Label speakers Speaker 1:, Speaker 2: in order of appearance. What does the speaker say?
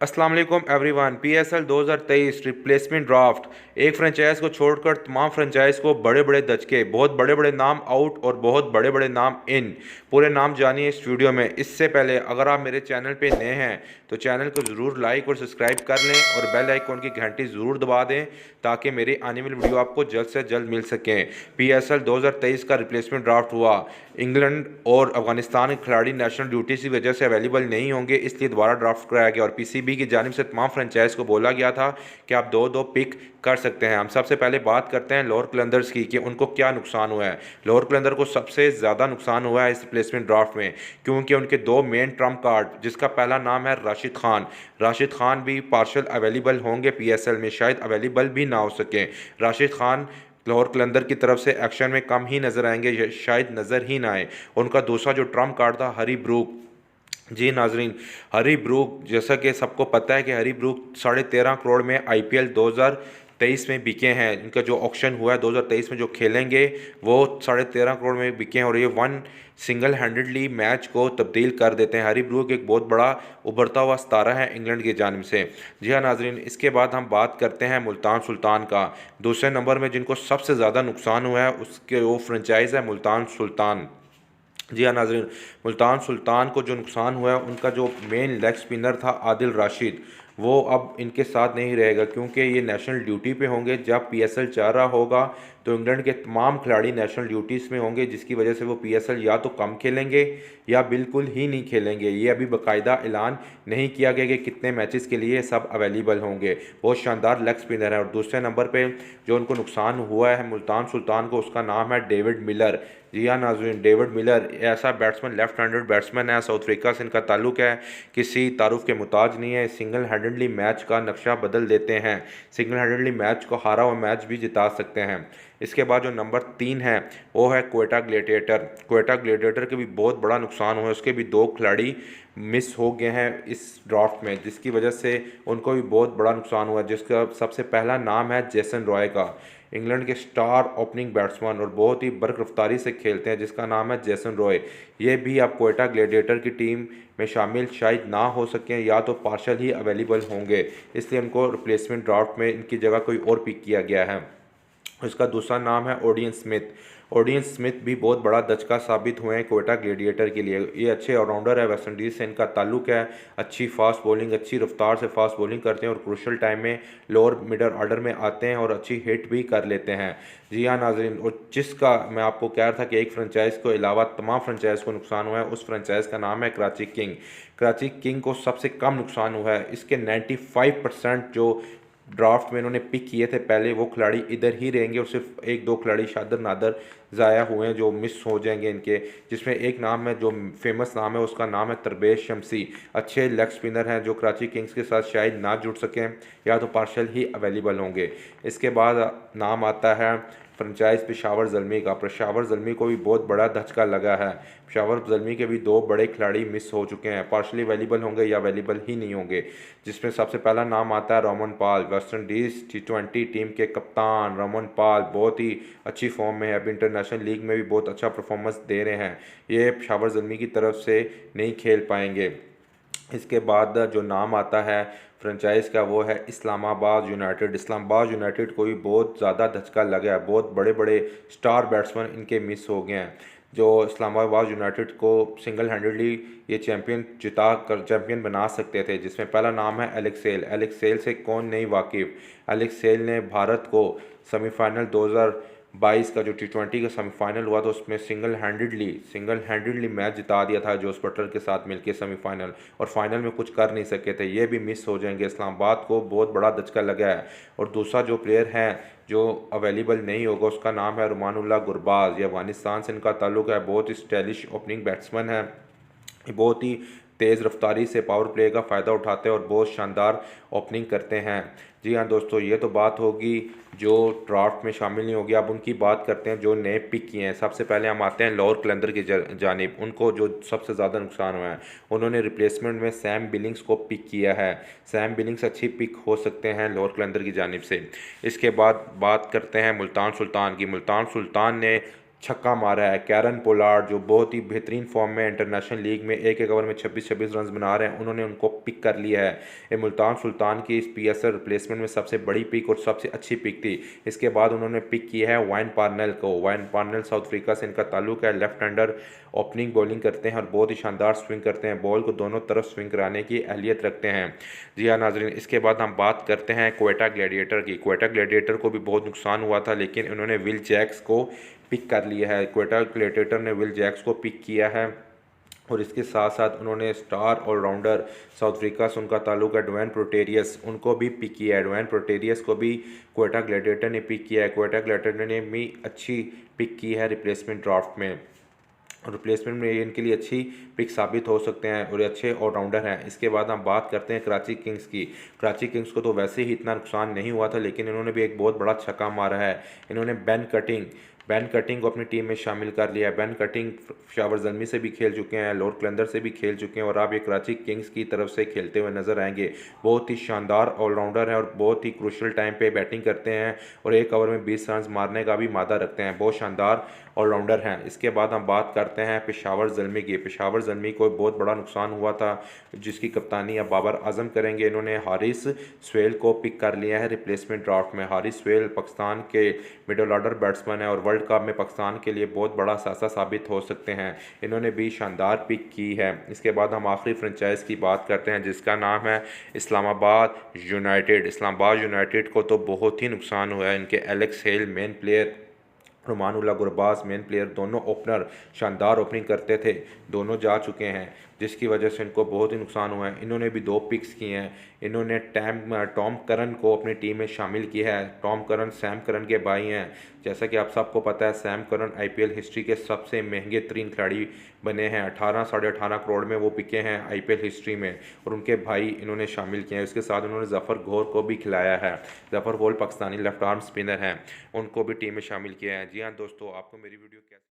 Speaker 1: अस्सलाम वालेकुम everyone. PSL 2023 replacement draft. एक फ्रेंचाइज को छोड़कर तमाम फ्रेंचाइज को बड़े बड़े दचके, बहुत बड़े बड़े नाम आउट और बहुत बड़े बड़े नाम इन। पूरे नाम जानिए इस वीडियो में। इससे पहले अगर आप मेरे चैनल पे नए हैं तो चैनल को ज़रूर लाइक और सब्सक्राइब कर लें और बेल आइकॉन की घंटी ज़रूर दबा दें ताकि मेरी आने वाली वीडियो आपको जल्द से जल्द मिल सकें। पीएसएल 2023 का रिप्लेसमेंट ड्राफ्ट हुआ। इंग्लैंड और अफगानिस्तान के खिलाड़ी नेशनल ड्यूटी की वजह से अवेलेबल नहीं होंगे, इसलिए दोबारा ड्राफ्ट कराया गया और पीसीबी की जानिब से तमाम फ्रेंचाइज को बोला गया था कि आप दो दो पिक कर सकते हैं। हम सबसे पहले बात करते हैं लाहौर कलंदर्स की कि उनको क्या नुकसान हुआ है। लाहौर कलंदर को सबसे ज़्यादा नुकसान हुआ है इस रिप्लेसमेंट ड्राफ्ट में, क्योंकि उनके दो मेन ट्रम्प कार्ड, जिसका पहला नाम है राशिद खान भी पार्शल अवेलेबल होंगे पीएसएल में, शायद अवेलेबल भी ना हो सके। राशिद खान लाहौर कलंदर की तरफ से एक्शन में कम ही नज़र आएंगे, शायद नज़र ही ना आए। उनका दूसरा जो ट्रम्प कार्ड था हरी ब्रूक। जी नाजरीन, हरी ब्रूक, जैसा कि सबको पता है कि हरी ब्रूक 13.5 करोड़ में आईपीएल 2023 में बिके हैं। इनका जो ऑक्शन हुआ है 2023 में जो खेलेंगे वो 13.5 करोड़ में बिके हैं और ये वन सिंगल हैंडेडली मैच को तब्दील कर देते हैं। हरी ब्रूक एक बहुत बड़ा उभरता हुआ सितारा है इंग्लैंड की जानिब से। जी हाँ नाजरीन, इसके बाद हम बात करते हैं मुल्तान सुल्तान का। दूसरे नंबर में जिनको सबसे ज़्यादा नुकसान हुआ है उसके वो फ्रेंचाइज है मुल्तान सुल्तान। जी हाँ नाजरीन, मुल्तान सुल्तान को जो नुकसान हुआ है उनका जो मेन लेग स्पिनर था आदिल राशिद, वो अब इनके साथ नहीं रहेगा क्योंकि ये नेशनल ड्यूटी पे होंगे। जब पीएसएल चल रहा होगा तो इंग्लैंड के तमाम खिलाड़ी नेशनल ड्यूटीज़ में होंगे, जिसकी वजह से वो पीएसएल या तो कम खेलेंगे या बिल्कुल ही नहीं खेलेंगे। ये अभी बाकायदा ऐलान नहीं किया गया कि कितने मैचेस के लिए सब अवेलेबल होंगे। बहुत शानदार लेग स्पिनर है। और दूसरे नंबर पे जो उनको नुकसान हुआ है मुल्तान सुल्तान को, उसका नाम है डेविड मिलर। जी हाँ नाज़रीन, डेविड मिलर ऐसा बैट्समैन, लेफ्ट हैंडेड बैट्समैन है, साउथ अफ्रीका से इनका ताल्लुक है, किसी तारुफ के मुताज नहीं है। सिंगल हैंडेडली मैच का नक्शा बदल देते हैं, सिंगल हैंडेडली मैच को हारा हुआ मैच भी जिता सकते हैं। इसके बाद जो नंबर 3 है वो है क्वेटा ग्लेडिएटर। क्वेटा ग्लेडिएटर के भी बहुत बड़ा नुकसान हुआ है, उसके भी 2 खिलाड़ी मिस हो गए हैं इस ड्राफ्ट में, जिसकी वजह से उनको भी बहुत बड़ा नुकसान हुआ है। जिसका सबसे पहला नाम है जेसन रॉय का, इंग्लैंड के स्टार ओपनिंग बैट्समैन और बहुत ही बर्क रफ्तारी से खेलते हैं, जिसका नाम है जेसन रॉय। ये भी अब क्वेटा ग्लेडिएटर की टीम में शामिल शायद ना हो सकें या तो पार्शल ही अवेलेबल होंगे, इसलिए उनको रिप्लेसमेंट ड्राफ्ट में इनकी जगह कोई और पिक किया गया है। इसका दूसरा नाम है ओडियन स्मिथ। ओडियन स्मिथ भी बहुत बड़ा दचका साबित हुए हैं क्वेटा ग्लेडिएटर के लिए। ये अच्छे ऑलराउंडर है, वेस्ट इंडीज़ से इनका ताल्लुक है, अच्छी फास्ट बॉलिंग, अच्छी रफ्तार से फास्ट बॉलिंग करते हैं और क्रूशल टाइम में लोअर मिडल ऑर्डर में आते हैं और अच्छी हिट भी कर लेते हैं। जी हाँ नाजरीन, और जिसका मैं आपको कह रहा था कि एक फ्रेंचाइज को अलावा तमाम फ्रेंचाइज को नुकसान हुआ है, उस फ्रेंचाइज का नाम है कराची किंग। कराची किंग को सबसे कम नुकसान हुआ है। इसके 95% जो ड्राफ्ट में इन्होंने पिक किए थे पहले, वो खिलाड़ी इधर ही रहेंगे और सिर्फ एक दो खिलाड़ी शादर नादर ज़ाया हुए हैं जो मिस हो जाएंगे इनके, जिसमें एक नाम है जो फेमस नाम है, उसका नाम है तरबेश शमसी। अच्छे लेग स्पिनर हैं जो कराची किंग्स के साथ शायद ना जुड़ सकें या तो पार्शल ही अवेलेबल होंगे। इसके बाद नाम आता है फ्रेंचाइज पेशावर ज़ल्मी का। पेशावर ज़ल्मी को भी बहुत बड़ा धचका लगा है। पेशावर ज़ल्मी के भी 2 बड़े खिलाड़ी मिस हो चुके हैं, पार्शली अवेलेबल होंगे या अवेलेबल ही नहीं होंगे, जिसमें सबसे पहला नाम आता है Roman Paul. West Indies T20 team के कप्तान रोमन पॉल बहुत ही अच्छी फॉर्म में है, अब इंटरनेशनल लीग में भी बहुत अच्छा परफॉर्मेंस दे रहे हैं। ये पेशावर ज़ल्मी की तरफ से नहीं खेल पाएंगे। इसके बाद जो नाम आता है फ्रेंचाइज का वो है इस्लामाबाद यूनाइटेड। इस्लामाबाद यूनाइटेड को भी बहुत ज़्यादा धचका लगा है, बहुत बड़े बड़े स्टार बैट्समैन इनके मिस हो गए हैं जो इस्लामाबाद यूनाइटेड को सिंगल हैंडेडली ये चैंपियन जिता कर चैंपियन बना सकते थे, जिसमें पहला नाम है एलेक्स सेल। एलेक्स सेल से कौन नहीं वाकिफ़। एलेक्स सेल ने भारत को सेमीफाइनल 2022 का जो T20 का सेमीफाइनल हुआ था उसमें सिंगल हैंडेडली मैच जिता दिया था जोस बटलर के साथ मिलकर सेमीफाइनल, और फाइनल में कुछ कर नहीं सके थे। ये भी मिस हो जाएंगे। इस्लामाबाद को बहुत बड़ा धचका लगा है। और दूसरा जो प्लेयर है जो अवेलेबल नहीं होगा उसका नाम है रुमानुल्लाह गुरबाज। ये अफगानिस्तान से इनका ताल्लुक है, बहुत ही स्टाइलिश ओपनिंग बैट्समैन है, बहुत ही तेज़ रफ्तारी से पावर प्ले का फ़ायदा उठाते हैं और बहुत शानदार ओपनिंग करते हैं। जी हाँ दोस्तों, ये तो बात होगी जो ड्राफ्ट में शामिल नहीं होगी। अब उनकी बात करते हैं जो नए पिक किए हैं। सबसे पहले हम आते हैं लाहौर कलंदर की जानिब। उनको जो सबसे ज़्यादा नुकसान हुआ है, उन्होंने रिप्लेसमेंट में सैम बिलिंग्स को पिक किया है। सैम बिलिंग्स अच्छी पिक हो सकते हैं लाहौर कलंदर की जानिब से। इसके बाद बात करते हैं मुल्तान सुल्तान की। मुल्तान सुल्तान ने छक्का मारा है। कैरन पोलार्ड जो बहुत ही बेहतरीन फॉर्म में इंटरनेशनल लीग में एक एक ओवर में 26-26 रन बना रहे हैं, उन्होंने उनको पिक कर लिया है। ये मुल्तान सुल्तान की इस पीएसएल रिप्लेसमेंट में सबसे बड़ी पिक और सबसे अच्छी पिक थी। इसके बाद उन्होंने पिक किया है वाइन पार्नेल को। वाइन पार्नेल साउथ अफ्रीका से इनका ताल्लुक है। लेफ्ट हैंडर, ओपनिंग बॉलिंग करते हैं और बहुत ही शानदार स्विंग करते हैं। बॉल को दोनों तरफ स्विंग कराने की अहलियत रखते हैं। जी हाँ नाजरीन, इसके बाद हम बात करते हैं क्वेटा ग्लैडिएटर की। क्वेटा ग्लैडिएटर को भी बहुत नुकसान हुआ था, लेकिन इन्होंने विल जैक्स को पिक कर लिया है। क्वेटा ग्लैडिएटर ने विल जैक्स को पिक किया है और इसके साथ साथ उन्होंने स्टार ऑलराउंडर साउथ अफ्रीका से उनका ताल्लुक है ड्वेन प्रोटेरियस, उनको भी पिक किया है। ड्वेन प्रोटेरियस को भी क्वेटा ग्लैडिएटर ने पिक किया है। क्वेटा ग्लैडिएटर ने भी अच्छी पिक की है रिप्लेसमेंट ड्राफ्ट में। रिप्लेसमेंट में इनके लिए अच्छी पिक साबित हो सकते हैं और अच्छे ऑलराउंडर हैं। इसके बाद हम बात करते हैं कराची किंग्स की। कराची किंग्स को तो वैसे ही इतना नुकसान नहीं हुआ था, लेकिन इन्होंने भी एक बहुत बड़ा छक्का मारा है। इन्होंने बैन कटिंग को अपनी टीम में शामिल कर लिया है। बैन कटिंग पेशावर ज़ल्मी से भी खेल चुके हैं, लॉर्ड कलंदर से भी खेल चुके हैं और आप ये कराची किंग्स की तरफ से खेलते हुए नजर आएंगे। बहुत ही शानदार ऑलराउंडर है और बहुत ही क्रूशल टाइम पे बैटिंग करते हैं और एक ओवर में 20 रन मारने का भी मादा रखते हैं। बहुत शानदार ऑलराउंडर हैं। इसके बाद हम बात करते हैं पेशावर ज़ल्मी की। पेशावर ज़ल्मी को बहुत बड़ा नुकसान हुआ था, जिसकी कप्तानी अब बाबर आजम करेंगे। इन्होंने हारिस स्वेल को पिक कर लिया है रिप्लेसमेंट ड्राफ्ट में। हारिस स्वेल पाकिस्तान के मिडल ऑर्डर बैट्समैन है और वर्ल्ड कप में पाकिस्तान के लिए बहुत बड़ा सासा साबित हो सकते हैं। इन्होंने भी शानदार पिक की है। इसके बाद हम आखिरी फ्रेंचाइज की बात करते हैं, जिसका नाम है इस्लामाबाद यूनाइटेड। इस्लामाबाद यूनाइटेड को तो बहुत ही नुकसान हुआ है। इनके Alex Hale main player, Rahmanullah Gurbaz main player, दोनों ओपनर शानदार ओपनिंग करते थे, दोनों जा चुके हैं, जिसकी वजह से इनको बहुत ही नुकसान हुआ है। इन्होंने भी 2 पिक्स किए हैं। इन्होंने टॉम करन को अपनी टीम में शामिल किया है। टॉम करन सैम करन के भाई हैं। जैसा कि आप सबको पता है, सैम करन आईपीएल हिस्ट्री के सबसे महंगे तरीन खिलाड़ी बने हैं। 18 साढ़े 18 करोड़ में वो बिके हैं आईपीएल हिस्ट्री में, और उनके भाई इन्होंने शामिल किए हैं। इसके साथ उन्होंने जफ़र घोर को भी खिलाया है। जफ़र घोर पाकिस्तानी लेफ्ट आर्म स्पिनर हैं, उनको भी टीम में शामिल किया है। जी हाँ दोस्तों, आपको मेरी वीडियो कैसी